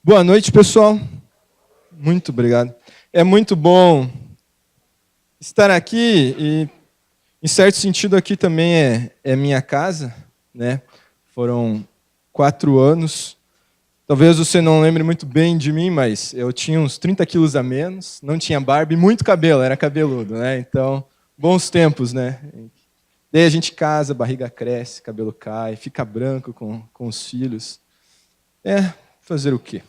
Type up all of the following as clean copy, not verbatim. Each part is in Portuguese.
Boa noite, pessoal. Muito obrigado. É muito bom estar aqui e, em certo sentido, aqui também é minha casa, né? Foram 4 anos. Talvez você não lembre muito bem de mim, mas eu tinha uns 30 quilos a menos, não tinha barba e muito cabelo, era cabeludo, né? Então, bons tempos, né? Daí a gente casa, a barriga cresce, cabelo cai, fica branco com os filhos. Fazer o quê?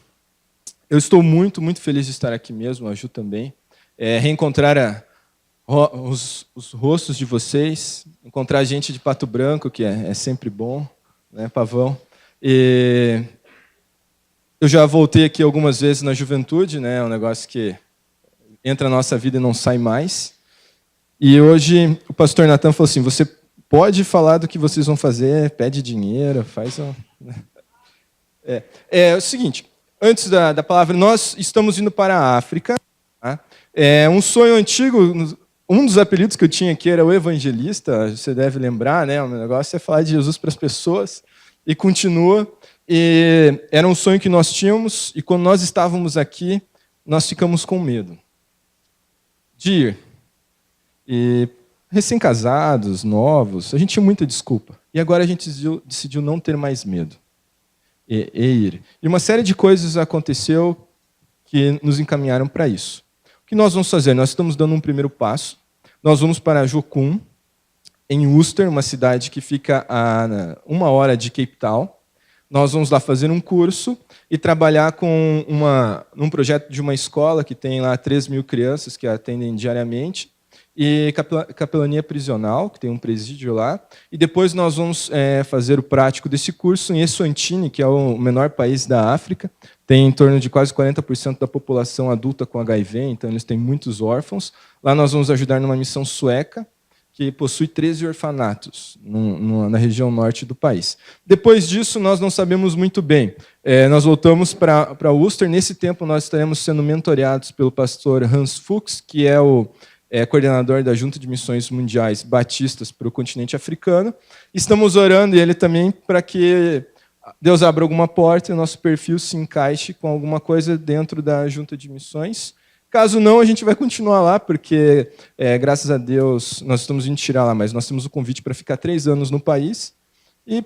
Eu estou muito, muito feliz de estar aqui mesmo, a Ju também. Reencontrar os rostos de vocês, encontrar gente de Pato Branco, que é sempre bom, né, Pavão? E eu já voltei aqui algumas vezes na juventude, né, é um negócio que entra na nossa vida e não sai mais. E hoje o pastor Natan falou assim, você pode falar do que vocês vão fazer, pede dinheiro, faz... É o seguinte, antes da palavra, nós estamos indo para a África. Tá? É um sonho antigo, um dos apelidos que eu tinha aqui era o evangelista, você deve lembrar, né? O negócio é falar de Jesus para as pessoas, e continua. E era um sonho que nós tínhamos, e quando nós estávamos aqui, nós ficamos com medo de ir. E recém-casados, novos, a gente tinha muita desculpa. E agora a gente decidiu não ter mais medo. E ir. E uma série de coisas aconteceu que nos encaminharam para isso. O que nós vamos fazer? Nós estamos dando um primeiro passo. Nós vamos para Jocum, em Worcester, uma cidade que fica a 1 hora de Cape Town. Nós vamos lá fazer um curso e trabalhar com um projeto de uma escola que tem lá 3.000 crianças que atendem diariamente. E capelania prisional, que tem um presídio lá. E depois nós vamos fazer o prático desse curso em Eswatini, que é o menor país da África. Tem em torno de quase 40% da população adulta com HIV, então eles têm muitos órfãos. Lá nós vamos ajudar numa missão sueca, que possui 13 orfanatos na região norte do país. Depois disso, nós não sabemos muito bem. Nós voltamos para Worcester. Nesse tempo, nós estaremos sendo mentoreados pelo pastor Hans Fuchs, que é o coordenador da Junta de Missões Mundiais Batistas para o continente africano. Estamos orando, e ele também, para que Deus abra alguma porta e o nosso perfil se encaixe com alguma coisa dentro da Junta de Missões. Caso não, a gente vai continuar lá, porque, graças a Deus, nós estamos indo tirar lá, mas nós temos o convite para ficar 3 anos no país, e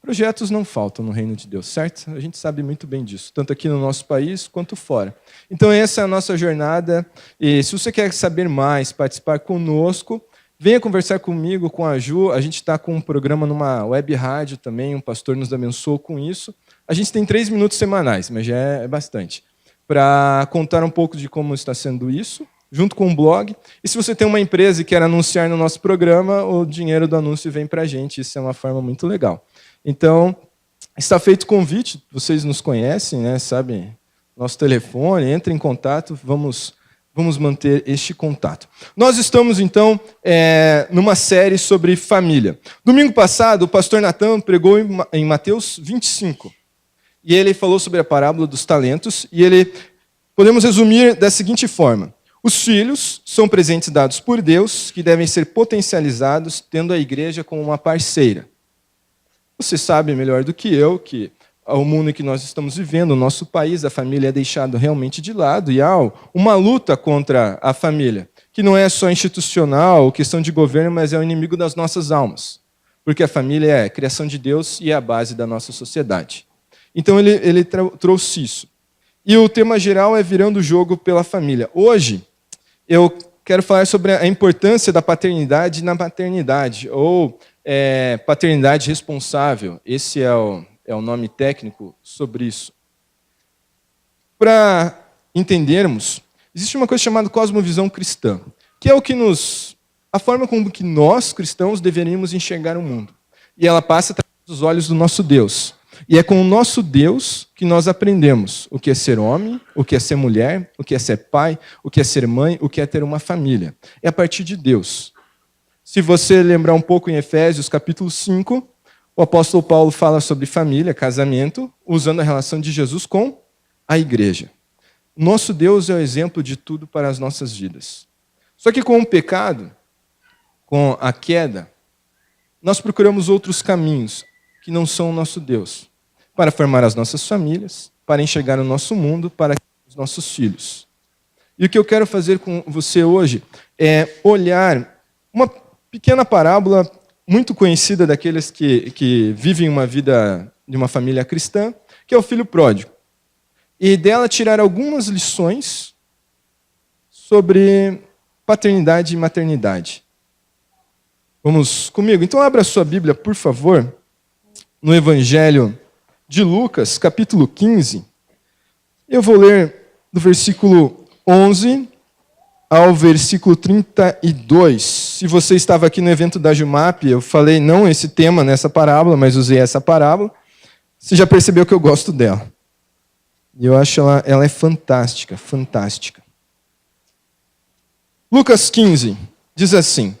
projetos não faltam no reino de Deus, certo? A gente sabe muito bem disso, tanto aqui no nosso país quanto fora. Então, essa é a nossa jornada, e se você quer saber mais, participar conosco, venha conversar comigo, com a Ju. A gente está com um programa numa web rádio também, um pastor nos abençoou com isso. A gente tem 3 minutos semanais, mas já é bastante, para contar um pouco de como está sendo isso, junto com um blog. E se você tem uma empresa e quer anunciar no nosso programa, o dinheiro do anúncio vem para a gente. Isso é uma forma muito legal. Então, está feito o convite, vocês nos conhecem, né? Sabem nosso telefone, entre em contato, vamos manter este contato. Nós estamos, então, numa série sobre família. Domingo passado, o pastor Natan pregou em Mateus 25, e ele falou sobre a parábola dos talentos, e podemos resumir da seguinte forma: os filhos são presentes dados por Deus, que devem ser potencializados, tendo a igreja como uma parceira. Você sabe melhor do que eu que o mundo em que nós estamos vivendo, o nosso país, a família é deixada realmente de lado, e há uma luta contra a família, que não é só institucional, questão de governo, mas é o inimigo das nossas almas, porque a família é a criação de Deus e é a base da nossa sociedade. Então ele trouxe isso. E o tema geral é virando o jogo pela família. Hoje, eu quero falar sobre a importância da paternidade na maternidade, ou paternidade responsável. Esse é o nome técnico sobre isso. Para entendermos, existe uma coisa chamada cosmovisão cristã, que é a forma como que nós, cristãos, deveríamos enxergar o mundo. E ela passa através dos olhos do nosso Deus. E é com o nosso Deus que nós aprendemos o que é ser homem, o que é ser mulher, o que é ser pai, o que é ser mãe, o que é ter uma família. É a partir de Deus. Se você lembrar um pouco em Efésios, capítulo 5, o apóstolo Paulo fala sobre família, casamento, usando a relação de Jesus com a igreja. Nosso Deus é o exemplo de tudo para as nossas vidas. Só que com o pecado, com a queda, nós procuramos outros caminhos que não são o nosso Deus, para formar as nossas famílias, para enxergar o nosso mundo, para os nossos filhos. E o que eu quero fazer com você hoje é olhar uma pequena parábola muito conhecida daqueles que vivem uma vida de uma família cristã, que é o filho pródigo. E dela tirar algumas lições sobre paternidade e maternidade. Vamos comigo? Então abra a sua Bíblia, por favor, no Evangelho de Lucas, capítulo 15. Eu vou ler do versículo 11 ao versículo 32. Se você estava aqui no evento da Jumap, eu falei não esse tema nessa parábola, mas usei essa parábola. Você já percebeu que eu gosto dela. E eu acho ela é fantástica, fantástica. Lucas 15 diz assim: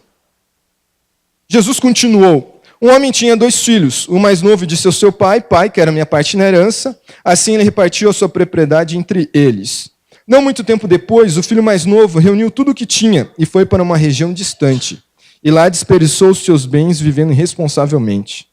Jesus continuou: um homem tinha 2 filhos. O mais novo disse ao seu pai: pai, quero minha parte na herança. Assim ele repartiu a sua propriedade entre eles. Não muito tempo depois, o filho mais novo reuniu tudo o que tinha e foi para uma região distante. E lá desperdiçou os seus bens vivendo irresponsavelmente.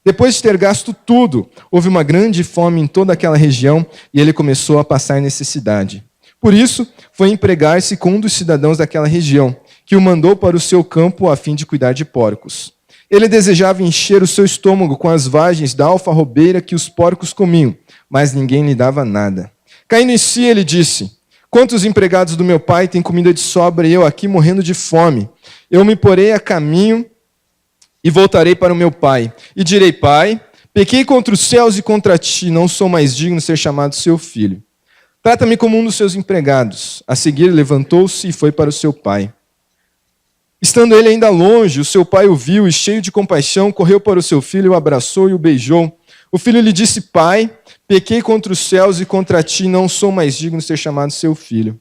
Depois de ter gasto tudo, houve uma grande fome em toda aquela região e ele começou a passar necessidade. Por isso, foi empregar-se com um dos cidadãos daquela região, que o mandou para o seu campo a fim de cuidar de porcos. Ele desejava encher o seu estômago com as vagens da alfarrobeira que os porcos comiam, mas ninguém lhe dava nada. Caindo em si, ele disse: quantos empregados do meu pai têm comida de sobra e eu aqui morrendo de fome? Eu me porei a caminho e voltarei para o meu pai. E direi: pai, pequei contra os céus e contra ti, não sou mais digno de ser chamado seu filho. Trata-me como um dos seus empregados. A seguir, levantou-se e foi para o seu pai. Estando ele ainda longe, o seu pai o viu e, cheio de compaixão, correu para o seu filho, o abraçou e o beijou. O filho lhe disse: pai, pequei contra os céus e contra ti, não sou mais digno de ser chamado seu filho.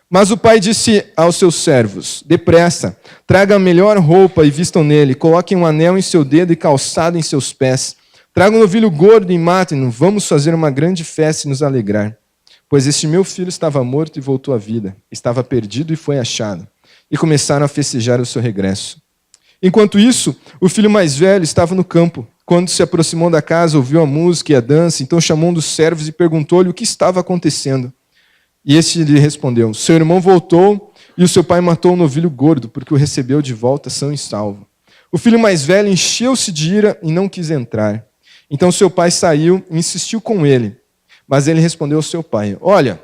Mas o pai disse aos seus servos: depressa, traga a melhor roupa e vistam nele, coloquem um anel em seu dedo e calçado em seus pés. Tragam um novilho gordo e matem-no, vamos fazer uma grande festa e nos alegrar. Pois este meu filho estava morto e voltou à vida, estava perdido e foi achado. E começaram a festejar o seu regresso. Enquanto isso, o filho mais velho estava no campo. Quando se aproximou da casa, ouviu a música e a dança, então chamou um dos servos e perguntou-lhe o que estava acontecendo. E este lhe respondeu: seu irmão voltou e o seu pai matou um novilho gordo, porque o recebeu de volta são e salvo. O filho mais velho encheu-se de ira e não quis entrar. Então seu pai saiu e insistiu com ele. Mas ele respondeu ao seu pai: olha,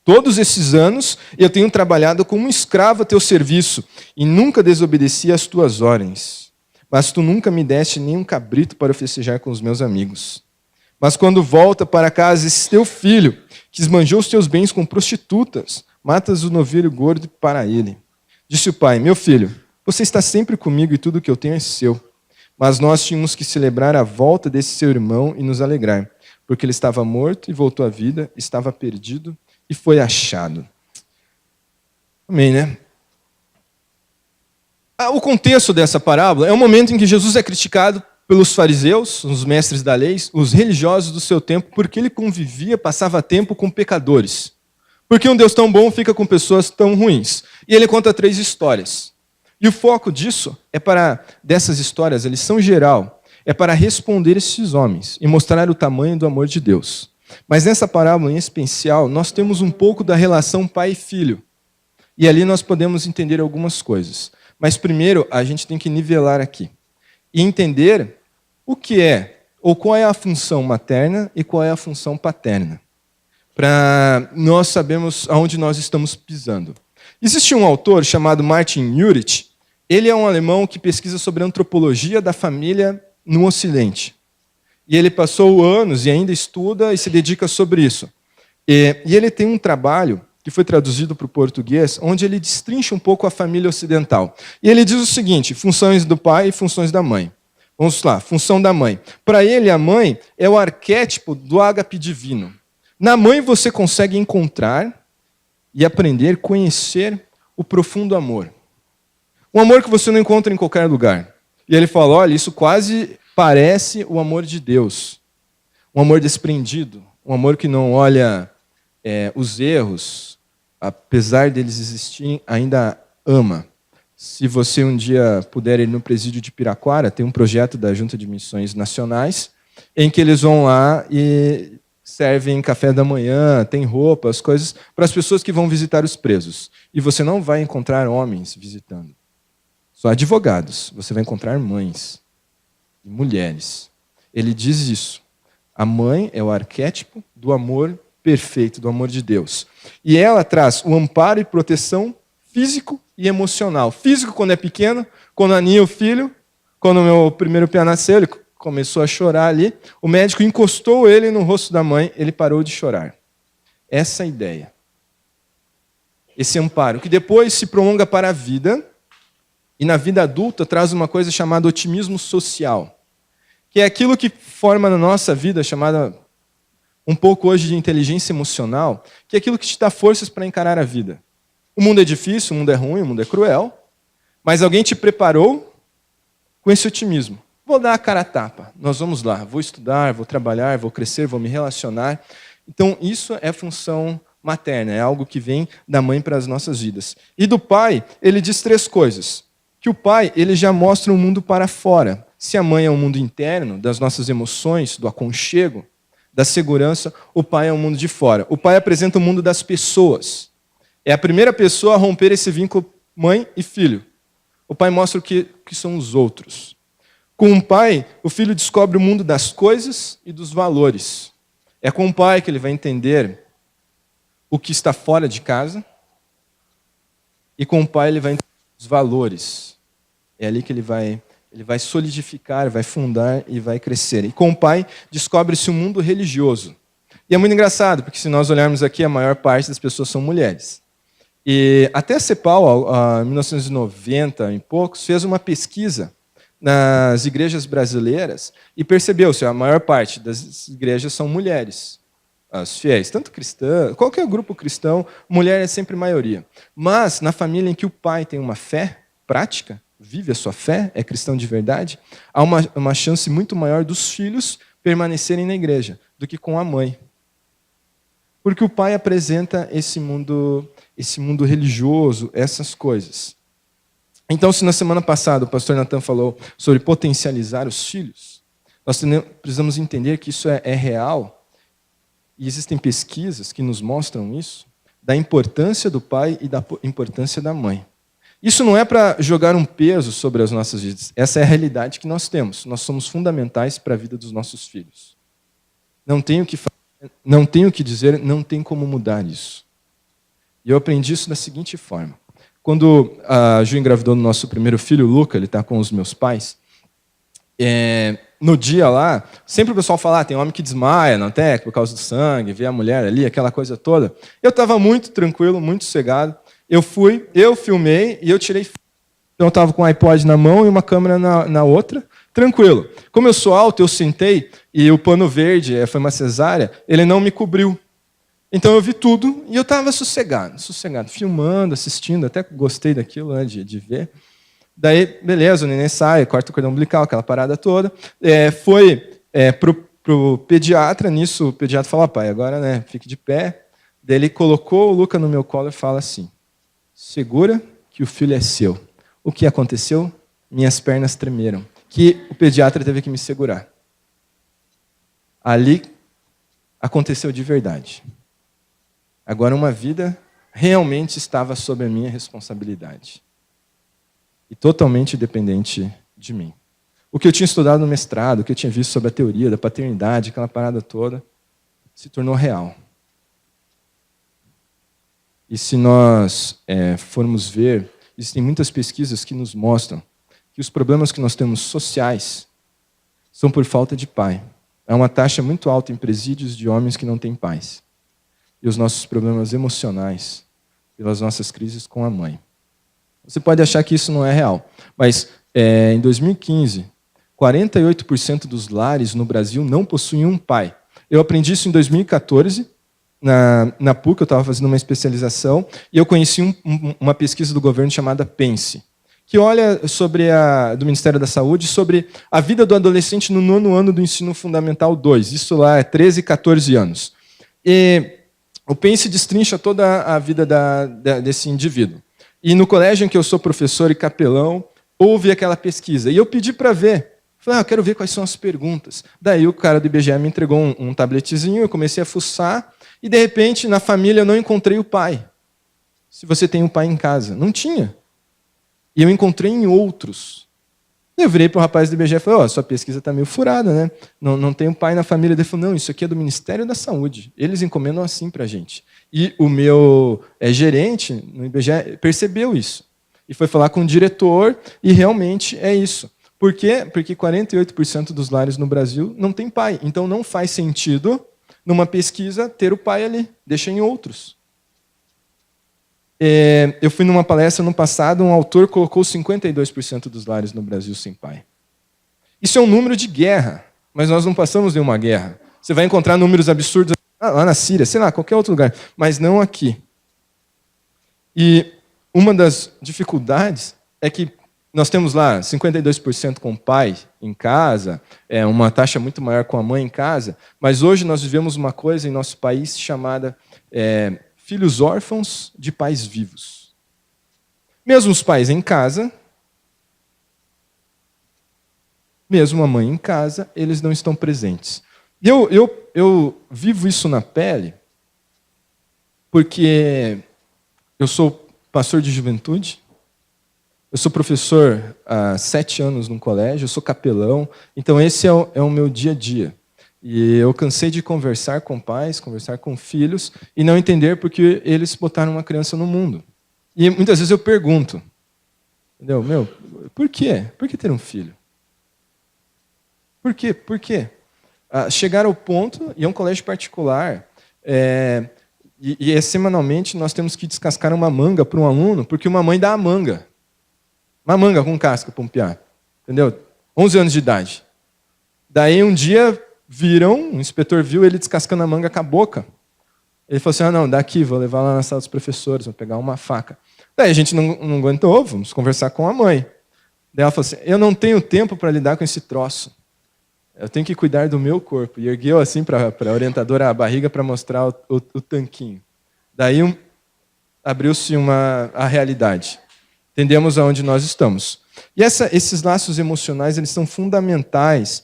todos esses anos eu tenho trabalhado como um escravo a teu serviço e nunca desobedeci às tuas ordens. Mas tu nunca me deste nem um cabrito para festejar com os meus amigos. Mas quando volta para casa esse teu filho, que esbanjou os teus bens com prostitutas, matas o novilho gordo para ele. Disse o pai: meu filho, você está sempre comigo e tudo o que eu tenho é seu. Mas nós tínhamos que celebrar a volta desse seu irmão e nos alegrar, porque ele estava morto e voltou à vida, estava perdido e foi achado. Amém, né? O contexto dessa parábola é um momento em que Jesus é criticado pelos fariseus, os mestres da lei, os religiosos do seu tempo, porque ele convivia, passava tempo com pecadores. Porque um Deus tão bom fica com pessoas tão ruins. E ele conta 3 histórias. E o foco disso dessas histórias, a lição geral, é para responder esses homens e mostrar o tamanho do amor de Deus. Mas nessa parábola em especial, nós temos um pouco da relação pai e filho. E ali nós podemos entender algumas coisas. Mas primeiro, a gente tem que nivelar aqui. E entender o que é, ou qual é a função materna e qual é a função paterna. Para nós sabermos aonde nós estamos pisando. Existe um autor chamado Martin Jurich. Ele é um alemão que pesquisa sobre a antropologia da família no Ocidente. E ele passou anos e ainda estuda e se dedica sobre isso. E ele tem um trabalho que foi traduzido para o português, onde ele destrincha um pouco a família ocidental. E ele diz o seguinte: funções do pai e funções da mãe. Vamos lá, função da mãe. Para ele, a mãe é o arquétipo do ágape divino. Na mãe você consegue encontrar e aprender, conhecer o profundo amor. Um amor que você não encontra em qualquer lugar. E ele fala: olha, isso quase parece o amor de Deus. Um amor desprendido, um amor que não olha os erros, apesar deles existirem, ainda ama. Se você um dia puder ir no presídio de Piraquara, tem um projeto da Junta de Missões Nacionais, em que eles vão lá e servem café da manhã, tem roupa, as coisas para as pessoas que vão visitar os presos. E você não vai encontrar homens visitando. Só advogados. Você vai encontrar mães e mulheres. Ele diz isso. A mãe é o arquétipo do amor perfeito, do amor de Deus. E ela traz o amparo e proteção físico e emocional. Físico quando é pequeno, quando aninha o filho, quando o meu primeiro pé nasceu, ele começou a chorar ali, o médico encostou ele no rosto da mãe, ele parou de chorar. Essa é a ideia. Esse amparo, que depois se prolonga para a vida, e na vida adulta traz uma coisa chamada otimismo social, que é aquilo que forma na nossa vida, chamada um pouco hoje de inteligência emocional, que é aquilo que te dá forças para encarar a vida. O mundo é difícil, o mundo é ruim, o mundo é cruel, mas alguém te preparou com esse otimismo. Vou dar a cara a tapa, nós vamos lá, vou estudar, vou trabalhar, vou crescer, vou me relacionar. Então, isso é função materna, é algo que vem da mãe para as nossas vidas. E do pai, ele diz 3 coisas. Que o pai, ele já mostra o mundo para fora. Se a mãe é um mundo interno, das nossas emoções, do aconchego, da segurança, o pai é o mundo de fora. O pai apresenta o mundo das pessoas. É a primeira pessoa a romper esse vínculo mãe e filho. O pai mostra o que são os outros. Com o pai, o filho descobre o mundo das coisas e dos valores. É com o pai que ele vai entender o que está fora de casa. E com o pai ele vai entender os valores. É ali que ele vai solidificar, vai fundar e vai crescer. E com o pai descobre-se um mundo religioso. E é muito engraçado, porque se nós olharmos aqui, a maior parte das pessoas são mulheres. E até a CEPAL, em 1990 e poucos, fez uma pesquisa nas igrejas brasileiras e percebeu-se, a maior parte das igrejas são mulheres, as fiéis, tanto cristã, qualquer grupo cristão, mulher é sempre maioria. Mas na família em que o pai tem uma fé prática, vive a sua fé, é cristão de verdade, há uma chance muito maior dos filhos permanecerem na igreja do que com a mãe. Porque o pai apresenta esse mundo religioso, essas coisas. Então, se na semana passada o pastor Natan falou sobre potencializar os filhos, nós precisamos entender que isso é real, e existem pesquisas que nos mostram isso, da importância do pai e da importância da mãe. Isso não é para jogar um peso sobre as nossas vidas, essa é a realidade que nós temos. Nós somos fundamentais para a vida dos nossos filhos. Não tenho o que fazer, não tenho o que dizer, não tem como mudar isso. E eu aprendi isso da seguinte forma. Quando a Ju engravidou do nosso primeiro filho, o Luca, ele está com os meus pais, no dia lá, sempre o pessoal fala, tem homem que desmaia na técnica por causa do sangue, vê a mulher ali, aquela coisa toda. Eu estava muito tranquilo, muito sossegado. Eu filmei e eu tirei. Então eu estava com o iPod na mão e uma câmera na outra, tranquilo. Como eu sou alto, eu sentei e o pano verde, foi uma cesárea, ele não me cobriu. Então eu vi tudo e eu estava sossegado, filmando, assistindo, até gostei daquilo, né, de ver. Daí, beleza, o neném sai, corta o cordão umbilical, aquela parada toda. Foi pro pediatra, nisso o pediatra falou, pai, agora né, fique de pé. Daí ele colocou o Luca no meu colo e fala assim, segura que o filho é seu. O que aconteceu? Minhas pernas tremeram, que o pediatra teve que me segurar. Ali aconteceu de verdade. Agora uma vida realmente estava sob a minha responsabilidade. E totalmente dependente de mim. O que eu tinha estudado no mestrado, o que eu tinha visto sobre a teoria da paternidade, aquela parada toda, se tornou real. E se nós formos ver, existem muitas pesquisas que nos mostram que os problemas que nós temos sociais são por falta de pai. Há uma taxa muito alta em presídios de homens que não têm pais. E os nossos problemas emocionais, pelas nossas crises com a mãe. Você pode achar que isso não é real, mas em 2015, 48% dos lares no Brasil não possuem um pai. Eu aprendi isso em 2014, na PUC, eu estava fazendo uma especialização, e eu conheci uma pesquisa do governo chamada PENSE, que olha do Ministério da Saúde sobre a vida do adolescente no 9º ano do ensino fundamental 2. Isso lá é 13, 14 anos. E o PENSE destrincha toda a vida desse indivíduo. E no colégio em que eu sou professor e capelão, houve aquela pesquisa. E eu pedi para ver, Falei, eu quero ver quais são as perguntas. Daí o cara do IBGE me entregou um tabletezinho, eu comecei a fuçar, e de repente, na família, eu não encontrei o pai. Se você tem um pai em casa. Não tinha. E eu encontrei em outros. Eu virei para o rapaz do IBGE e falei, sua pesquisa está meio furada, né? Não tem um pai na família. Ele falou, não, isso aqui é do Ministério da Saúde. Eles encomendam assim para a gente. E o meu gerente no IBGE percebeu isso. E foi falar com o diretor, e realmente é isso. Por quê? Porque 48% dos lares no Brasil não tem pai. Então não faz sentido, numa pesquisa, ter o pai ali. Deixa em outros. Eu fui numa palestra no passado, um autor colocou 52% dos lares no Brasil sem pai. Isso é um número de guerra, mas nós não passamos nenhuma guerra. Você vai encontrar números absurdos lá na Síria, sei lá, qualquer outro lugar, mas não aqui. E uma das dificuldades é que nós temos lá 52% com o pai em casa, uma taxa muito maior com a mãe em casa, mas hoje nós vivemos uma coisa em nosso país chamada filhos órfãos de pais vivos. Mesmo os pais em casa, mesmo a mãe em casa, eles não estão presentes. Eu vivo isso na pele porque eu sou pastor de juventude, eu sou professor há 7 anos num colégio, eu sou capelão, então esse é o meu dia a dia. E eu cansei de conversar com pais, conversar com filhos, e não entender por que eles botaram uma criança no mundo. E muitas vezes eu pergunto, entendeu? Por quê? Por que ter um filho? Por quê? Por quê? Chegar ao ponto, e é um colégio particular, e semanalmente nós temos que descascar uma manga para um aluno, porque uma mãe dá a manga. Uma manga com casca para um piá. Entendeu? 11 anos de idade. Daí um dia um inspetor viu ele descascando a manga com a boca. Ele falou assim, não, daqui, vou levar lá na sala dos professores, vou pegar uma faca. Daí a gente não aguentou, vamos conversar com a mãe. Daí ela falou assim, eu não tenho tempo para lidar com esse troço. Eu tenho que cuidar do meu corpo. E ergueu assim para a orientadora a barriga para mostrar o tanquinho. Daí abriu-se a realidade. Entendemos aonde nós estamos. E esses laços emocionais, eles são fundamentais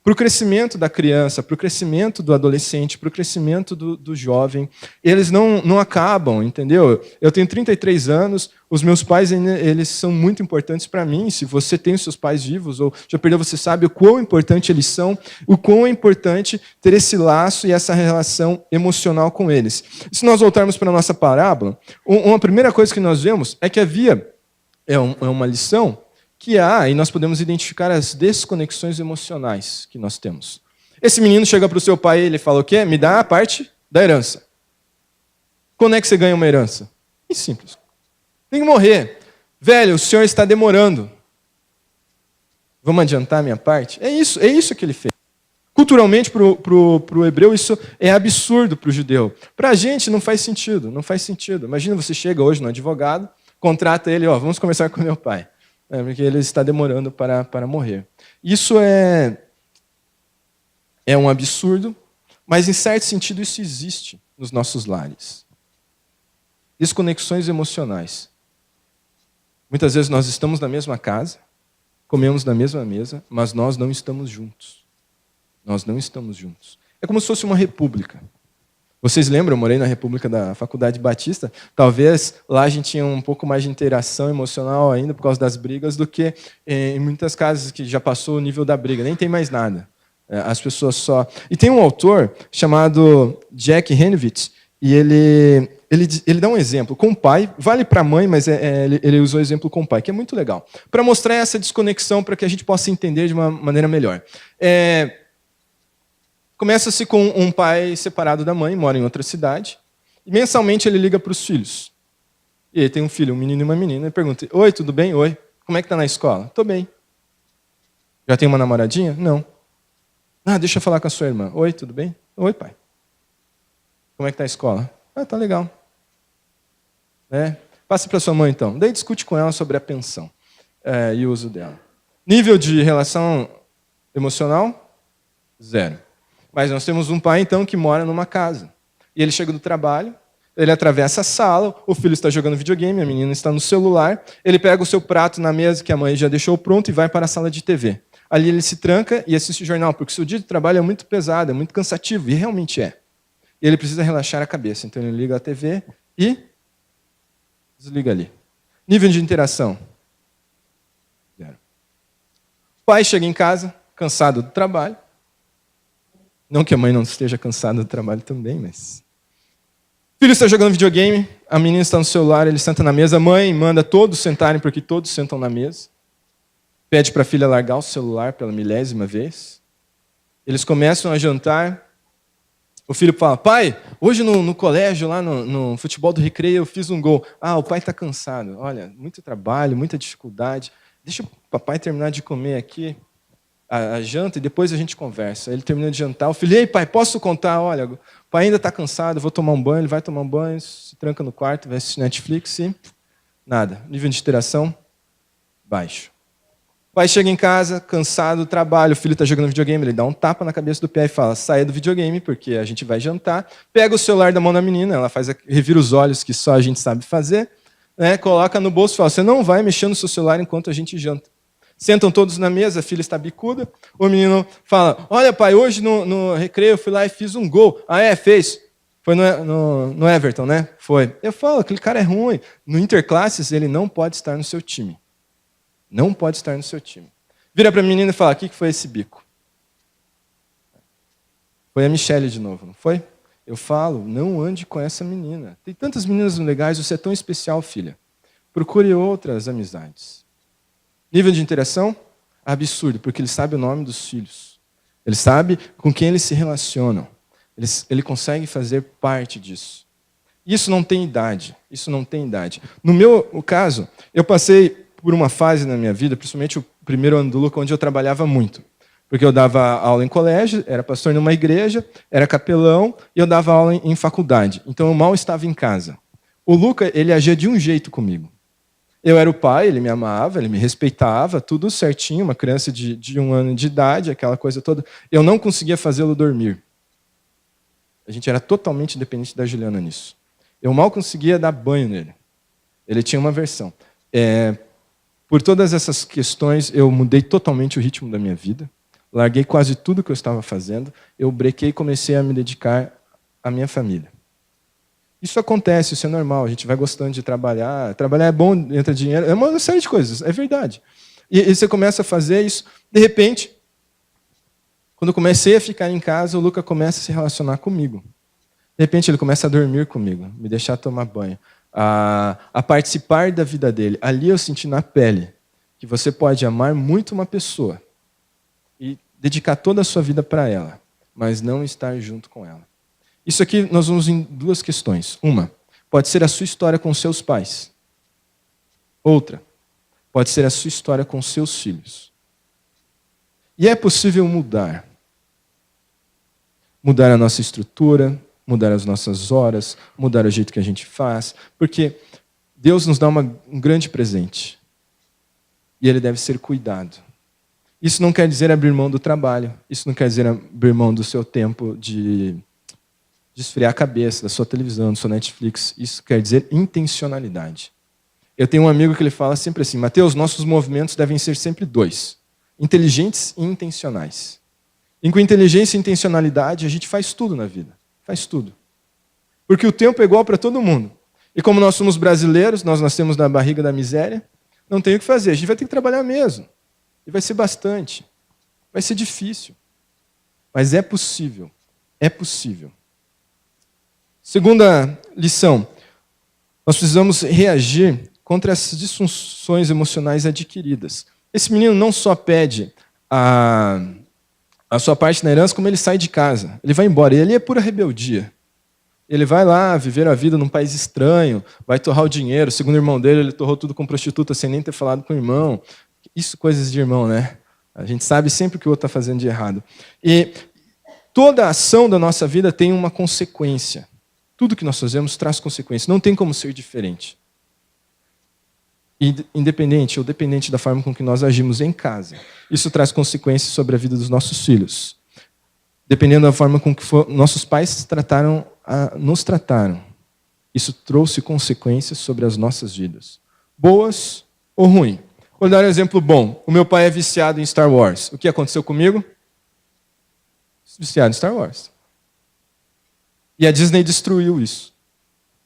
para o crescimento da criança, para o crescimento do adolescente, para o crescimento do jovem. Eles não acabam, entendeu? Eu tenho 33 anos, os meus pais eles são muito importantes para mim. Se você tem os seus pais vivos ou já perdeu, você sabe o quão importante eles são, o quão é importante ter esse laço e essa relação emocional com eles. Se nós voltarmos para a nossa parábola, uma primeira coisa que nós vemos é que havia, uma lição, e nós podemos identificar as desconexões emocionais que nós temos. Esse menino chega para o seu pai e ele fala o quê? Me dá a parte da herança. Quando é que você ganha uma herança? É simples. Tem que morrer. Velho, o senhor está demorando. Vamos adiantar a minha parte? É isso que ele fez. Culturalmente, para o hebreu, isso é absurdo para o judeu. Para a gente não faz sentido. Imagina você chega hoje no advogado, contrata ele, vamos conversar com meu pai. Porque ele está demorando para morrer. Isso é um absurdo, mas em certo sentido isso existe nos nossos lares. Desconexões emocionais. Muitas vezes nós estamos na mesma casa, comemos na mesma mesa, mas nós não estamos juntos. Nós não estamos juntos. É como se fosse uma república. Vocês lembram, eu morei na República da Faculdade Batista, talvez lá a gente tinha um pouco mais de interação emocional ainda por causa das brigas do que em muitas casas que já passou o nível da briga, nem tem mais nada. As pessoas só... E tem um autor chamado Jack Henvitz, e ele dá um exemplo com o pai, vale para a mãe, mas ele usou o exemplo com o pai, que é muito legal, para mostrar essa desconexão, para que a gente possa entender de uma maneira melhor. Começa-se com um pai separado da mãe, mora em outra cidade, e mensalmente ele liga para os filhos. E ele tem um filho, um menino e uma menina, e pergunta, oi, tudo bem? Oi. Como é que está na escola? Estou bem. Já tem uma namoradinha? Não. Deixa eu falar com a sua irmã. Oi, tudo bem? Oi, pai. Como é que está a escola? Tá legal. Passa para sua mãe, então. Daí discute com ela sobre a pensão e o uso dela. Nível de relação emocional? 0. Mas nós temos um pai, então, que mora numa casa. E ele chega do trabalho, Ele atravessa a sala, o filho está jogando videogame, a menina está no celular, ele pega o seu prato na mesa que a mãe já deixou pronto e vai para a sala de TV. Ali ele se tranca e assiste o jornal, porque o seu dia de trabalho é muito pesado, é muito cansativo, e realmente é. E ele precisa relaxar a cabeça, então ele liga a TV e desliga ali. Nível de interação. 0. O pai chega em casa, cansado do trabalho. Não que a mãe não esteja cansada do trabalho também, mas... O filho está jogando videogame, a menina está no celular, ele senta na mesa, a mãe manda todos sentarem, porque todos sentam na mesa. Pede para a filha largar o celular pela 1000ª vez. Eles começam a jantar. O filho fala, pai, hoje no colégio, lá no futebol do recreio, eu fiz um gol. O pai está cansado. Olha, muito trabalho, muita dificuldade. Deixa o papai terminar de comer aqui a janta e depois a gente conversa. Ele terminou de jantar. O filho, ei, pai, posso contar? Olha, o pai ainda está cansado, eu vou tomar um banho. Ele vai tomar um banho, se tranca no quarto, vai assistir Netflix e nada. Nível de interação, baixo. O pai chega em casa, cansado do trabalho, o filho está jogando videogame, ele dá um tapa na cabeça do pé e fala, saia do videogame, porque a gente vai jantar. Pega o celular da mão da menina, ela revira os olhos, que só a gente sabe fazer, né? Coloca no bolso e fala, você não vai mexer no seu celular enquanto a gente janta. Sentam todos na mesa, a filha está bicuda, o menino fala, olha pai, hoje no recreio eu fui lá e fiz um gol. Fez. Foi no Everton, né? Foi. Eu falo, aquele cara é ruim. No Interclasses, ele não pode estar no seu time. Não pode estar no seu time. Vira para a menina e fala, o que foi esse bico? Foi a Michelle de novo, não foi? Eu falo, não ande com essa menina. Tem tantas meninas legais, você é tão especial, filha. Procure outras amizades. Nível de interação? Absurdo, porque ele sabe o nome dos filhos. Ele sabe com quem eles se relacionam. Ele consegue fazer parte disso. Isso não tem idade. Isso não tem idade. No meu caso, eu passei por uma fase na minha vida, principalmente o primeiro ano do Luca, onde eu trabalhava muito. Porque eu dava aula em colégio, era pastor numa igreja, era capelão, e eu dava aula em faculdade. Então eu mal estava em casa. O Luca, ele agia de um jeito comigo. Eu era o pai, ele me amava, ele me respeitava, tudo certinho, uma criança de 1 ano de idade, aquela coisa toda. Eu não conseguia fazê-lo dormir. A gente era totalmente dependente da Juliana nisso. Eu mal conseguia dar banho nele. Ele tinha uma versão. Por todas essas questões, eu mudei totalmente o ritmo da minha vida. Larguei quase tudo que eu estava fazendo. Eu brequei e comecei a me dedicar à minha família. Isso acontece, isso é normal. A gente vai gostando de trabalhar. Trabalhar é bom, entra dinheiro. É uma série de coisas, é verdade. E você começa a fazer isso. De repente, quando eu comecei a ficar em casa, o Luca começa a se relacionar comigo. De repente, ele começa a dormir comigo, me deixar tomar banho. A participar da vida dele. Ali eu senti na pele que você pode amar muito uma pessoa e dedicar toda a sua vida para ela, mas não estar junto com ela. Isso aqui nós vamos em 2 questões. Uma, pode ser a sua história com seus pais. Outra, pode ser a sua história com seus filhos. E é possível mudar. Mudar a nossa estrutura, mudar as nossas horas, mudar o jeito que a gente faz, porque Deus nos dá um grande presente. E ele deve ser cuidado. Isso não quer dizer abrir mão do trabalho, isso não quer dizer abrir mão do seu tempo de esfriar a cabeça, da sua televisão, do seu Netflix. Isso quer dizer intencionalidade. Eu tenho um amigo que ele fala sempre assim, Mateus, nossos movimentos devem ser sempre 2, inteligentes e intencionais. E com inteligência e intencionalidade, a gente faz tudo na vida. Faz tudo. Porque o tempo é igual para todo mundo. E como nós somos brasileiros, nós nascemos na barriga da miséria, não tem o que fazer. A gente vai ter que trabalhar mesmo. E vai ser bastante. Vai ser difícil. Mas é possível. É possível. Segunda lição. Nós precisamos reagir contra essas disfunções emocionais adquiridas. Esse menino não só pede a sua parte na herança, como ele sai de casa. Ele vai embora. E ali é pura rebeldia. Ele vai lá viver a vida num país estranho, vai torrar o dinheiro. Segundo o irmão dele, ele torrou tudo com prostituta sem nem ter falado com o irmão. Isso, coisas de irmão, né? A gente sabe sempre o que o outro está fazendo de errado. E toda a ação da nossa vida tem uma consequência. Tudo que nós fazemos traz consequências. Não tem como ser diferente. Independente ou dependente da forma com que nós agimos em casa. Isso traz consequências sobre a vida dos nossos filhos. Dependendo da forma com que nossos pais nos trataram. isso trouxe consequências sobre as nossas vidas, boas ou ruins. Vou dar um exemplo bom. O meu pai é viciado em Star Wars. O que aconteceu comigo? Viciado em Star Wars. E a Disney destruiu isso.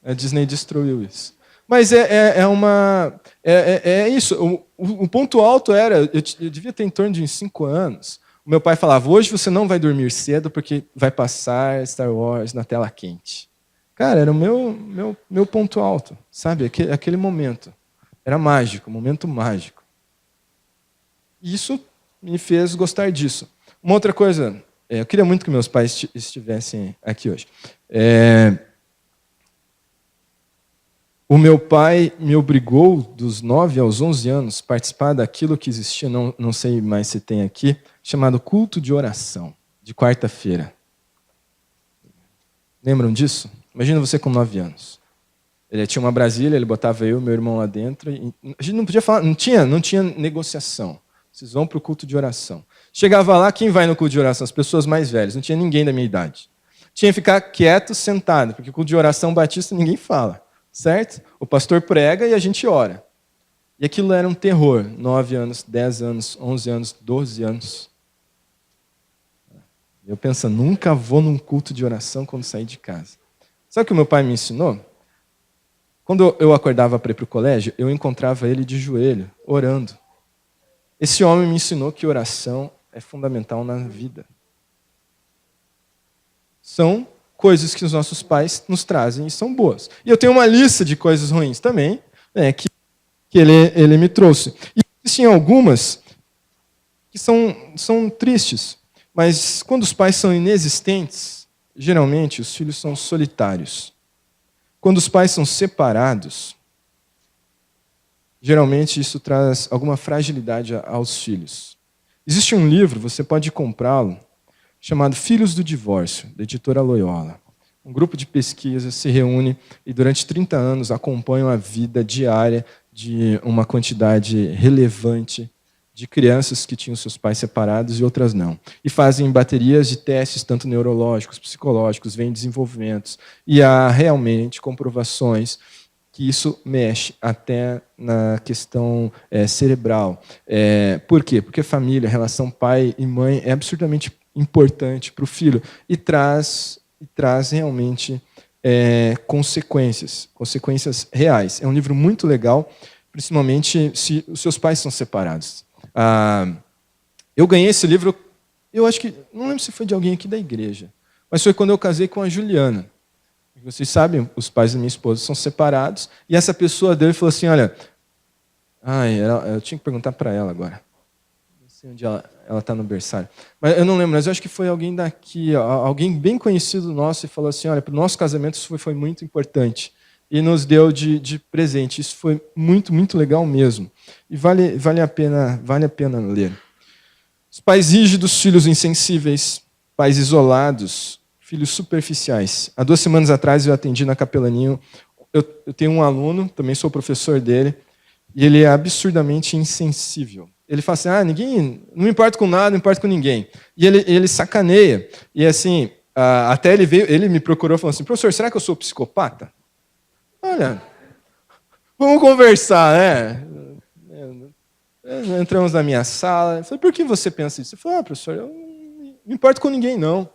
A Disney destruiu isso. Mas é isso. O ponto alto era, eu devia ter em torno de uns 5 anos. O meu pai falava, hoje você não vai dormir cedo porque vai passar Star Wars na tela quente. Cara, era o meu ponto alto, sabe? Aquele momento. Era mágico, um momento mágico. E isso me fez gostar disso. Uma outra coisa, eu queria muito que meus pais estivessem aqui hoje. O meu pai me obrigou, dos 9 aos 11 anos, a participar daquilo que existia, não sei mais se tem aqui, chamado culto de oração, de quarta-feira. Lembram disso? Imagina você com 9 anos. Ele tinha uma Brasília, ele botava eu e meu irmão lá dentro. E a gente não podia falar, não tinha negociação. Vocês vão para o culto de oração. Chegava lá, quem vai no culto de oração? As pessoas mais velhas, não tinha ninguém da minha idade. Tinha que ficar quieto, sentado, porque o culto de oração batista ninguém fala. Certo? O pastor prega e a gente ora. E aquilo era um terror. 9 anos, 10 anos, 11 anos, 12 anos. Eu penso, nunca vou num culto de oração quando sair de casa. Sabe o que o meu pai me ensinou? Quando eu acordava para ir para o colégio, eu encontrava ele de joelho, orando. Esse homem me ensinou que oração é fundamental na vida. São coisas que os nossos pais nos trazem e são boas. E eu tenho uma lista de coisas ruins também, né, que ele me trouxe. E existem algumas que são tristes, mas quando os pais são inexistentes, geralmente os filhos são solitários. Quando os pais são separados, geralmente isso traz alguma fragilidade aos filhos. Existe um livro, você pode comprá-lo, chamado Filhos do Divórcio, da editora Loyola. Um grupo de pesquisa se reúne e durante 30 anos acompanham a vida diária de uma quantidade relevante de crianças que tinham seus pais separados e outras não. E fazem baterias de testes, tanto neurológicos, psicológicos, veem desenvolvimentos. E há realmente comprovações que isso mexe até na questão cerebral. Por quê? Porque a família, a relação pai e mãe é absurdamente importante para o filho e traz realmente consequências reais. É um livro muito legal, principalmente se os seus pais são separados. Eu ganhei esse livro, eu acho que, não lembro se foi de alguém aqui da igreja, mas foi quando eu casei com a Juliana. Vocês sabem, os pais da minha esposa são separados, e essa pessoa deu e falou assim, olha, eu tinha que perguntar para ela agora. Não sei onde ela está no berçário. Mas eu não lembro, mas eu acho que foi alguém daqui, alguém bem conhecido nosso, e falou assim, olha, para o nosso casamento isso foi muito importante. E nos deu de presente. Isso foi muito, muito legal mesmo. E vale a pena ler. Os pais rígidos, filhos insensíveis, pais isolados, filhos superficiais. Há 2 semanas atrás eu atendi na Capelaninho. Eu tenho um aluno, também sou professor dele, e ele é absurdamente insensível. Ele fala assim, não me importa com nada, não me importa com ninguém. E ele sacaneia. E assim, até ele me procurou e falou assim, professor, será que eu sou psicopata? Olha, vamos conversar, né? Entramos na minha sala. Eu falei, por que você pensa isso? Ele falou, professor, eu não me importo com ninguém, não. Não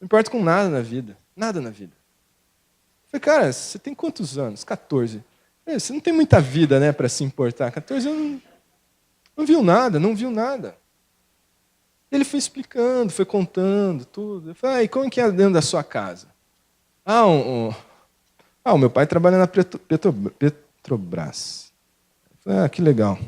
me importo com nada na vida. Nada na vida. Eu falei, cara, você tem quantos anos? 14. Você não tem muita vida, né, para se importar. 14 anos não viu nada. Ele foi explicando, foi contando tudo. Eu falei, e como é que é dentro da sua casa? O meu pai trabalha na Petrobras. Eu falei, que legal.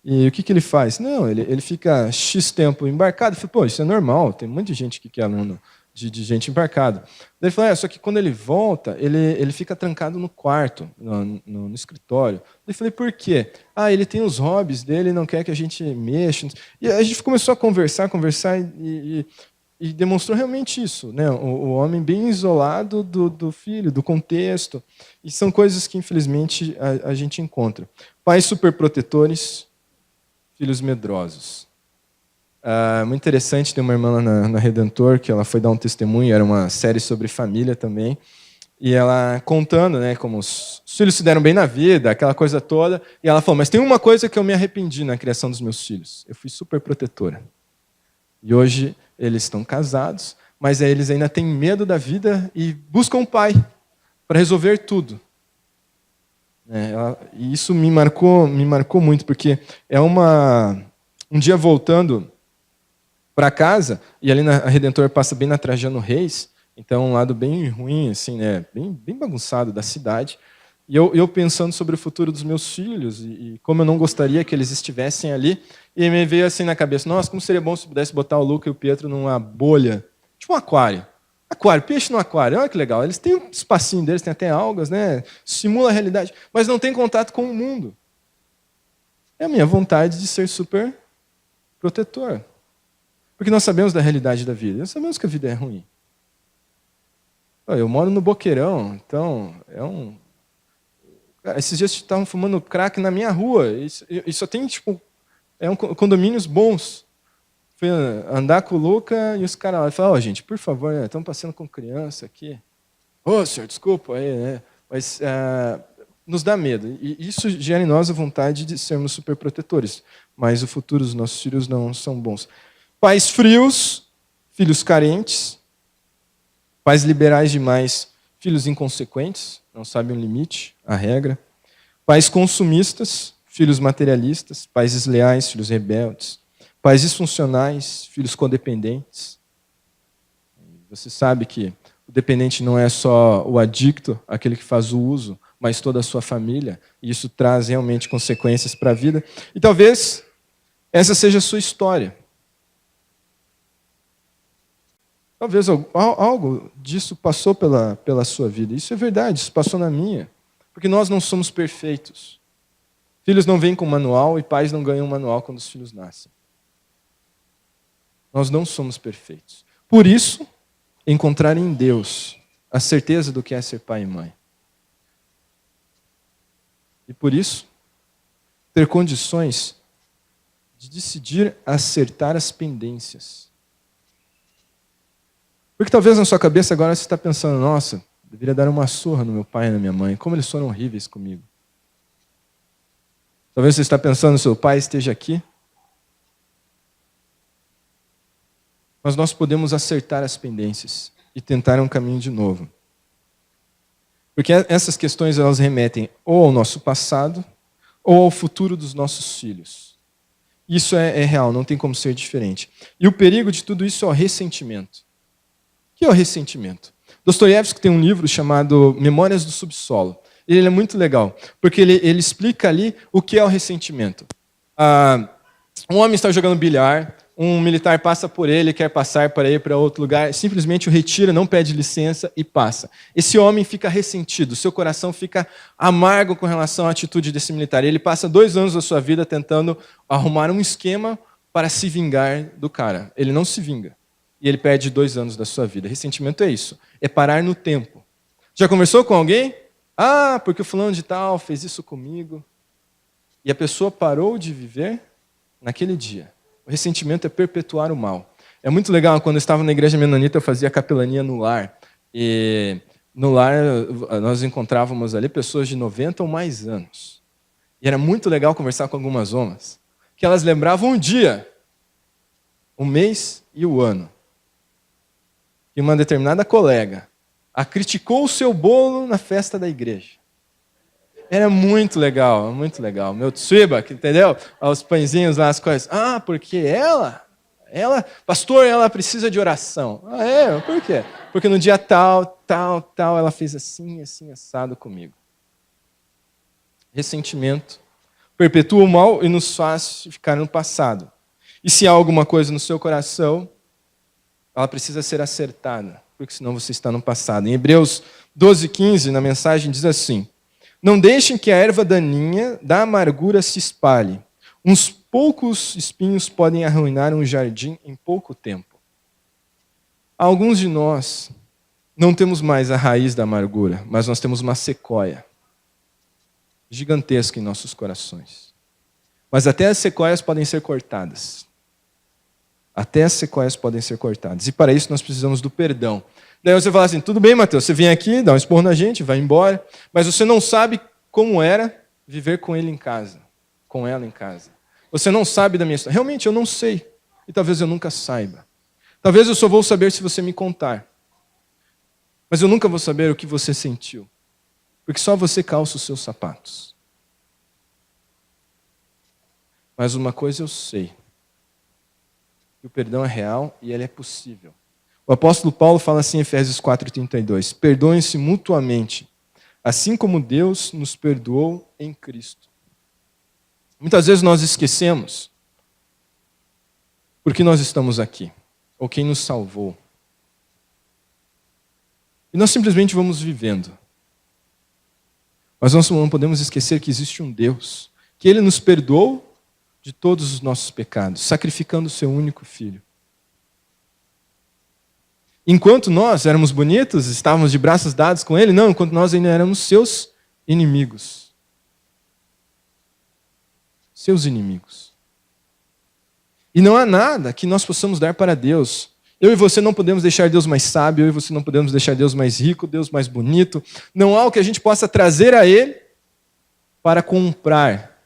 E o que ele faz? Não, ele fica X tempo embarcado. Eu falei, pô, isso é normal, tem um monte de gente que é aluno de gente embarcada. Daí ele falou, só que quando ele volta, ele fica trancado no quarto, no escritório. Eu falei, por quê? Ele tem os hobbies dele, não quer que a gente mexa. E a gente começou a conversar e demonstrou realmente isso, né? O homem bem isolado do filho, do contexto. E são coisas que, infelizmente, a gente encontra. Pais superprotetores, filhos medrosos. Muito interessante, tem uma irmã lá na Redentor, que ela foi dar um testemunho, era uma série sobre família também. E ela contando, né, como os filhos se deram bem na vida, aquela coisa toda. E ela falou, mas tem uma coisa que eu me arrependi na criação dos meus filhos. Eu fui super protetora. E hoje eles estão casados, mas eles ainda têm medo da vida e buscam um pai para resolver tudo. E isso me marcou muito, porque é um dia voltando para casa, e ali a Redentor passa bem na Trajano Reis, então um lado bem ruim, assim, né, bem bagunçado da cidade. E eu pensando sobre o futuro dos meus filhos e como eu não gostaria que eles estivessem ali, e me veio assim na cabeça, nossa, como seria bom se pudesse botar o Luca e o Pietro numa bolha, tipo um aquário. Aquário, peixe no aquário, olha que legal. Eles têm um espacinho deles, tem até algas, né? Simula a realidade, mas não tem contato com o mundo. É a minha vontade de ser super protetor. Porque nós sabemos da realidade da vida, nós sabemos que a vida é ruim. Eu moro no Boqueirão, então esses dias estavam fumando crack na minha rua, e só tem, tipo, condomínios bons. Fui andar com o Luca e os caras lá falaram, gente, por favor, estamos passeando com criança aqui. Senhor, desculpa aí, né? Mas nos dá medo. E isso gera em nós a vontade de sermos superprotetores. Mas o futuro dos nossos filhos não são bons. Pais frios, filhos carentes. Pais liberais demais, filhos inconsequentes, não sabem o limite, a regra. Pais consumistas, filhos materialistas. Pais desleais, filhos rebeldes. Pais disfuncionais, filhos codependentes. Você sabe que o dependente não é só o adicto, aquele que faz o uso, mas toda a sua família. E isso traz realmente consequências para a vida. E talvez essa seja a sua história. Talvez algo disso passou pela sua vida. Isso é verdade, isso passou na minha. Porque nós não somos perfeitos. Filhos não vêm com manual e pais não ganham manual quando os filhos nascem. Nós não somos perfeitos. Por isso, encontrar em Deus a certeza do que é ser pai e mãe. E por isso, ter condições de decidir acertar as pendências. Porque talvez na sua cabeça agora você está pensando, nossa, deveria dar uma surra no meu pai e na minha mãe, como eles foram horríveis comigo. Talvez você está pensando, seu pai esteja aqui. Mas nós podemos acertar as pendências e tentar um caminho de novo. Porque essas questões elas remetem ou ao nosso passado ou ao futuro dos nossos filhos. Isso é real, não tem como ser diferente. E o perigo de tudo isso é o ressentimento. O que é o ressentimento? Dostoiévski tem um livro chamado Memórias do Subsolo. Ele é muito legal, porque ele explica ali o que é o ressentimento. Um homem está jogando bilhar, um militar passa por ele, quer passar para ir para outro lugar, simplesmente o retira, não pede licença e passa. Esse homem fica ressentido, seu coração fica amargo com relação à atitude desse militar. Ele passa 2 anos da sua vida tentando arrumar um esquema para se vingar do cara. Ele não se vinga. E ele perde 2 anos da sua vida. Ressentimento é isso, é parar no tempo. Já conversou com alguém? Porque o fulano de tal fez isso comigo. E a pessoa parou de viver naquele dia. O ressentimento é perpetuar o mal. É muito legal, quando eu estava na igreja menonita, eu fazia capelania no lar. E no lar, nós encontrávamos ali pessoas de 90 ou mais anos. E era muito legal conversar com algumas homens, que elas lembravam um dia, o mês e o ano. E uma determinada colega criticou o seu bolo na festa da igreja. Era muito legal, muito legal. Meu tsuiba, entendeu? Os pãezinhos lá, as coisas. Porque ela, pastor, ela precisa de oração. Por quê? Porque no dia tal, ela fez assim, assado comigo. Ressentimento perpetua o mal e nos faz ficar no passado. E se há alguma coisa no seu coração, ela precisa ser acertada, porque senão você está no passado. Em Hebreus 12:15, na mensagem, diz assim: não deixem que a erva daninha da amargura se espalhe. Uns poucos espinhos podem arruinar um jardim em pouco tempo. Alguns de nós não temos mais a raiz da amargura, mas nós temos uma sequoia gigantesca em nossos corações. Mas até as sequoias podem ser cortadas. Até as sequoias podem ser cortadas. E para isso nós precisamos do perdão. Daí você fala assim, tudo bem, Mateus, você vem aqui, dá um esporro na gente, vai embora, mas você não sabe como era viver com ele em casa, com ela em casa. Você não sabe da minha história. Realmente, eu não sei. E talvez eu nunca saiba. Talvez eu só vou saber se você me contar. Mas eu nunca vou saber o que você sentiu. Porque só você calça os seus sapatos. Mas uma coisa eu sei. Que o perdão é real e ele é possível. O apóstolo Paulo fala assim em Efésios 4:32. Perdoem-se mutuamente, assim como Deus nos perdoou em Cristo. Muitas vezes nós esquecemos por que nós estamos aqui, ou quem nos salvou. E nós simplesmente vamos vivendo. Mas nós não podemos esquecer que existe um Deus, que Ele nos perdoou de todos os nossos pecados, sacrificando o seu único filho. Enquanto nós éramos bonitos, estávamos de braços dados com Ele, não, enquanto nós ainda éramos seus inimigos. Seus inimigos. E não há nada que nós possamos dar para Deus. Eu e você não podemos deixar Deus mais sábio, eu e você não podemos deixar Deus mais rico, Deus mais bonito. Não há o que a gente possa trazer a Ele para comprar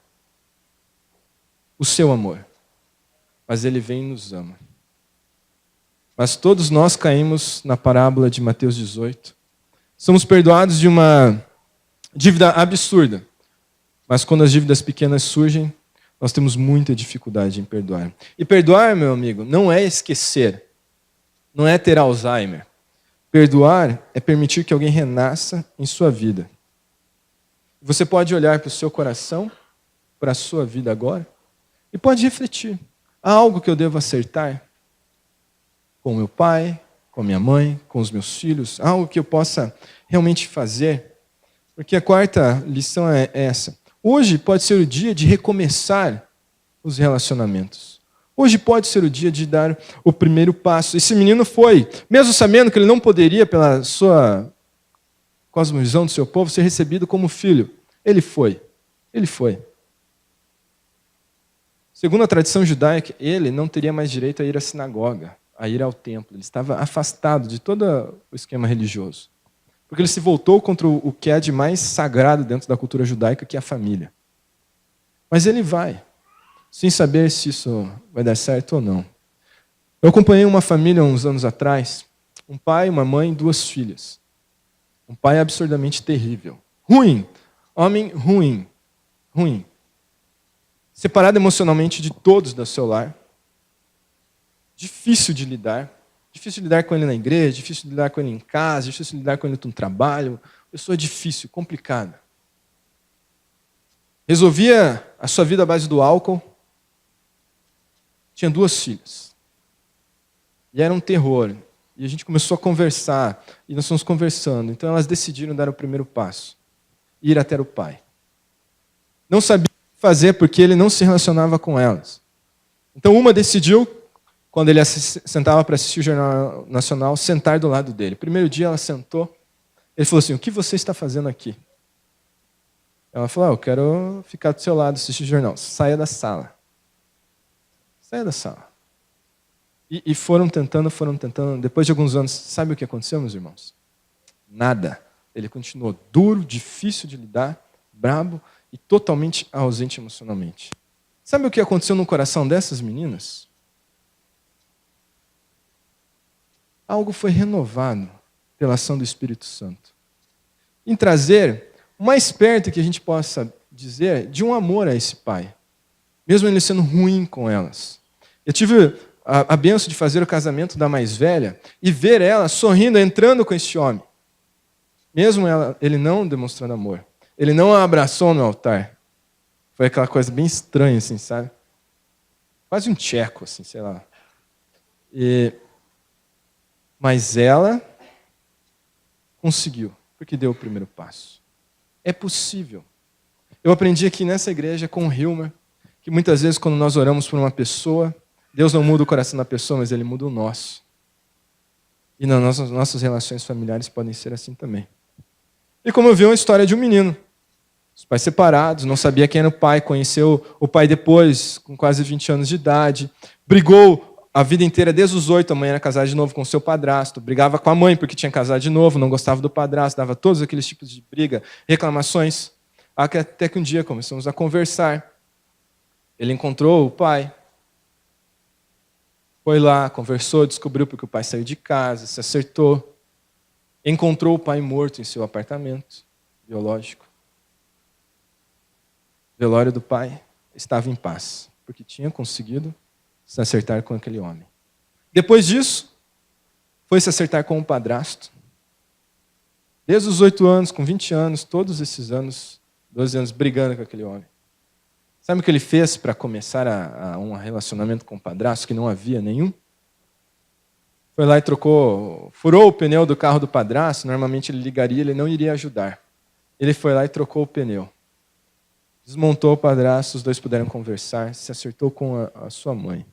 o seu amor. Mas Ele vem e nos ama. Mas todos nós caímos na parábola de Mateus 18. Somos perdoados de uma dívida absurda. Mas quando as dívidas pequenas surgem, nós temos muita dificuldade em perdoar. E perdoar, meu amigo, não é esquecer. Não é ter Alzheimer. Perdoar é permitir que alguém renasça em sua vida. Você pode olhar para o seu coração, para a sua vida agora, e pode refletir. Há algo que eu devo acertar? Com meu pai, com minha mãe, com os meus filhos? Há algo que eu possa realmente fazer? Porque a quarta lição é essa. Hoje pode ser o dia de recomeçar os relacionamentos. Hoje pode ser o dia de dar o primeiro passo. Esse menino foi, mesmo sabendo que ele não poderia, pela sua cosmovisão do seu povo, ser recebido como filho. Ele foi. Ele foi. Segundo a tradição judaica, ele não teria mais direito a ir à sinagoga, a ir ao templo. Ele estava afastado de todo o esquema religioso. Porque ele se voltou contra o que é de mais sagrado dentro da cultura judaica, que é a família. Mas ele vai, sem saber se isso vai dar certo ou não. Eu acompanhei uma família uns anos atrás, um pai, uma mãe e 2 filhas. Um pai absurdamente terrível. Ruim. Homem ruim. Ruim. Separado emocionalmente de todos do seu lar. Difícil de lidar. Difícil de lidar com ele na igreja, difícil de lidar com ele em casa, difícil de lidar com ele no trabalho. Pessoa difícil, complicada. Resolvia a sua vida à base do álcool. Tinha 2 filhas. E era um terror. E a gente começou a conversar. E nós fomos conversando. Então elas decidiram dar o primeiro passo. Ir até o pai. Não sabia o que fazer porque ele não se relacionava com elas. Então uma decidiu, quando ele sentava para assistir o Jornal Nacional, sentar do lado dele. Primeiro dia ela sentou. Ele falou assim, o que você está fazendo aqui? Ela falou, eu quero ficar do seu lado, assistir o jornal. Saia da sala. Saia da sala. E foram tentando. Depois de alguns anos, sabe o que aconteceu, meus irmãos? Nada. Ele continuou duro, difícil de lidar, brabo e totalmente ausente emocionalmente. Sabe o que aconteceu no coração dessas meninas? Algo foi renovado pela ação do Espírito Santo. Em trazer o mais perto que a gente possa dizer de um amor a esse pai. Mesmo ele sendo ruim com elas. Eu tive a bênção de fazer o casamento da mais velha e ver ela sorrindo, entrando com esse homem. Mesmo ele não demonstrando amor. Ele não a abraçou no altar. Foi aquela coisa bem estranha, assim, sabe? Quase um tcheco, assim, sei lá. Mas ela conseguiu, porque deu o primeiro passo. É possível. Eu aprendi aqui nessa igreja com o Hilmer, que muitas vezes quando nós oramos por uma pessoa, Deus não muda o coração da pessoa, mas Ele muda o nosso. E nas nossas relações familiares podem ser assim também. E como eu vi uma história de um menino. Os pais separados, não sabia quem era o pai, conheceu o pai depois, com quase 20 anos de idade, brigou a vida inteira, desde os 8, a mãe era casada de novo com o seu padrasto, brigava com a mãe porque tinha casado de novo, não gostava do padrasto, dava todos aqueles tipos de briga, reclamações, até que um dia começamos a conversar. Ele encontrou o pai, foi lá, conversou, descobriu porque o pai saiu de casa, se acertou, encontrou o pai morto em seu apartamento biológico. O velório do pai estava em paz, porque tinha conseguido se acertar com aquele homem. Depois disso, foi se acertar com o padrasto. Desde os 8 anos, com 20 anos, todos esses anos, 12 anos, brigando com aquele homem. Sabe o que ele fez para começar um relacionamento com o padrasto, que não havia nenhum? Foi lá e furou o pneu do carro do padrasto, normalmente ele ligaria, ele não iria ajudar. Ele foi lá e trocou o pneu. Desmontou o padrasto, os dois puderam conversar, se acertou com a sua mãe.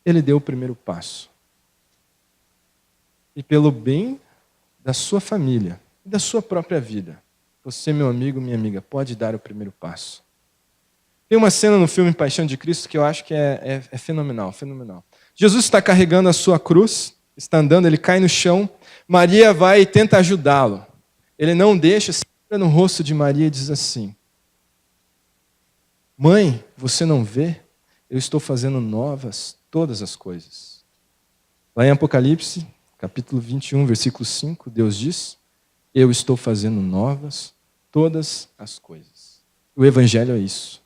Ele deu o primeiro passo. E pelo bem da sua família e da sua própria vida, você, meu amigo, minha amiga, pode dar o primeiro passo. Tem uma cena no filme Paixão de Cristo que eu acho que é fenomenal, fenomenal. Jesus está carregando a sua cruz, está andando, ele cai no chão, Maria vai e tenta ajudá-lo. Ele não deixa, se olha no rosto de Maria e diz assim: Mãe, você não vê? Eu estou fazendo novas todas as coisas. Lá em Apocalipse, capítulo 21, versículo 5, Deus diz: Eu estou fazendo novas todas as coisas. O Evangelho é isso.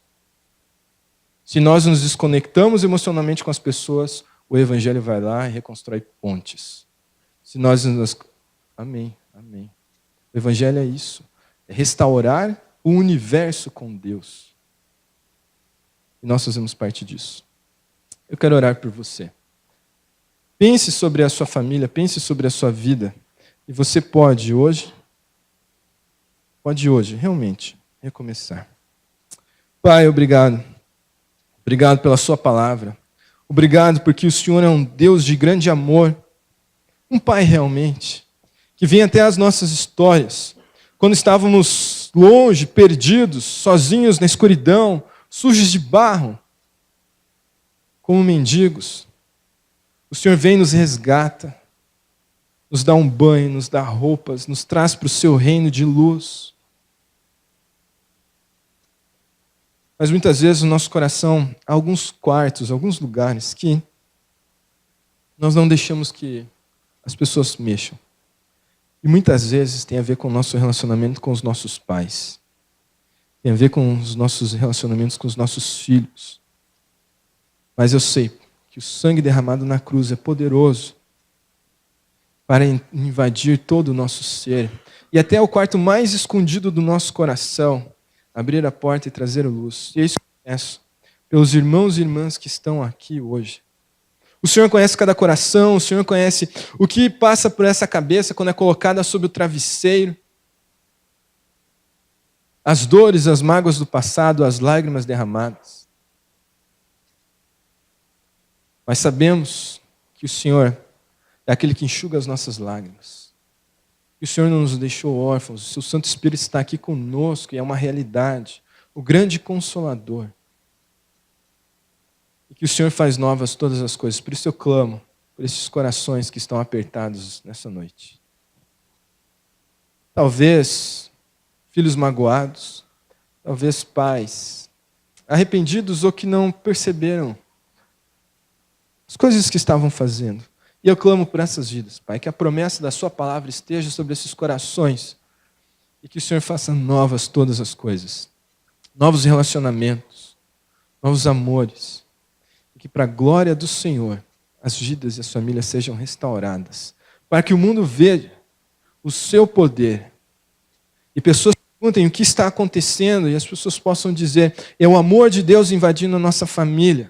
Se nós nos desconectamos emocionalmente com as pessoas, o Evangelho vai lá e reconstrói pontes. Se nós nos... Amém, amém. O Evangelho é isso. É restaurar o universo com Deus. E nós fazemos parte disso. Eu quero orar por você. Pense sobre a sua família, pense sobre a sua vida. E você pode hoje, realmente, recomeçar. Pai, obrigado. Obrigado pela sua palavra. Obrigado porque o Senhor é um Deus de grande amor. Um Pai realmente, que vem até as nossas histórias. Quando estávamos longe, perdidos, sozinhos na escuridão, sujos de barro, como mendigos, o Senhor vem e nos resgata, nos dá um banho, nos dá roupas, nos traz para o seu reino de luz. Mas muitas vezes no nosso coração há alguns quartos, alguns lugares que nós não deixamos que as pessoas mexam. E muitas vezes tem a ver com o nosso relacionamento com os nossos pais. Tem a ver com os nossos relacionamentos com os nossos filhos. Mas eu sei que o sangue derramado na cruz é poderoso para invadir todo o nosso ser. E até o quarto mais escondido do nosso coração, abrir a porta e trazer a luz. E é isso que eu peço pelos irmãos e irmãs que estão aqui hoje. O Senhor conhece cada coração, o Senhor conhece o que passa por essa cabeça quando é colocada sob o travesseiro. As dores, as mágoas do passado, as lágrimas derramadas. Mas sabemos que o Senhor é aquele que enxuga as nossas lágrimas. Que o Senhor não nos deixou órfãos, o seu Santo Espírito está aqui conosco e é uma realidade, o grande Consolador. E que o Senhor faz novas todas as coisas. Por isso eu clamo por esses corações que estão apertados nessa noite. Talvez filhos magoados, talvez pais arrependidos ou que não perceberam as coisas que estavam fazendo. E eu clamo por essas vidas, Pai, que a promessa da sua palavra esteja sobre esses corações e que o Senhor faça novas todas as coisas. Novos relacionamentos, novos amores. E que para a glória do Senhor, as vidas e as famílias sejam restauradas. Para que o mundo veja o seu poder. E pessoas perguntem o que está acontecendo e as pessoas possam dizer, é o amor de Deus invadindo a nossa família.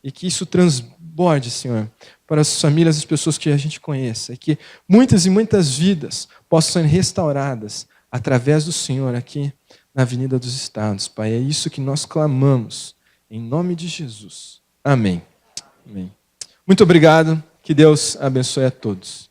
E que isso transborde, Senhor, para as famílias e as pessoas que a gente conheça. E que muitas e muitas vidas possam ser restauradas através do Senhor aqui na Avenida dos Estados. Pai, é isso que nós clamamos. Em nome de Jesus. Amém. Amém. Muito obrigado. Que Deus abençoe a todos.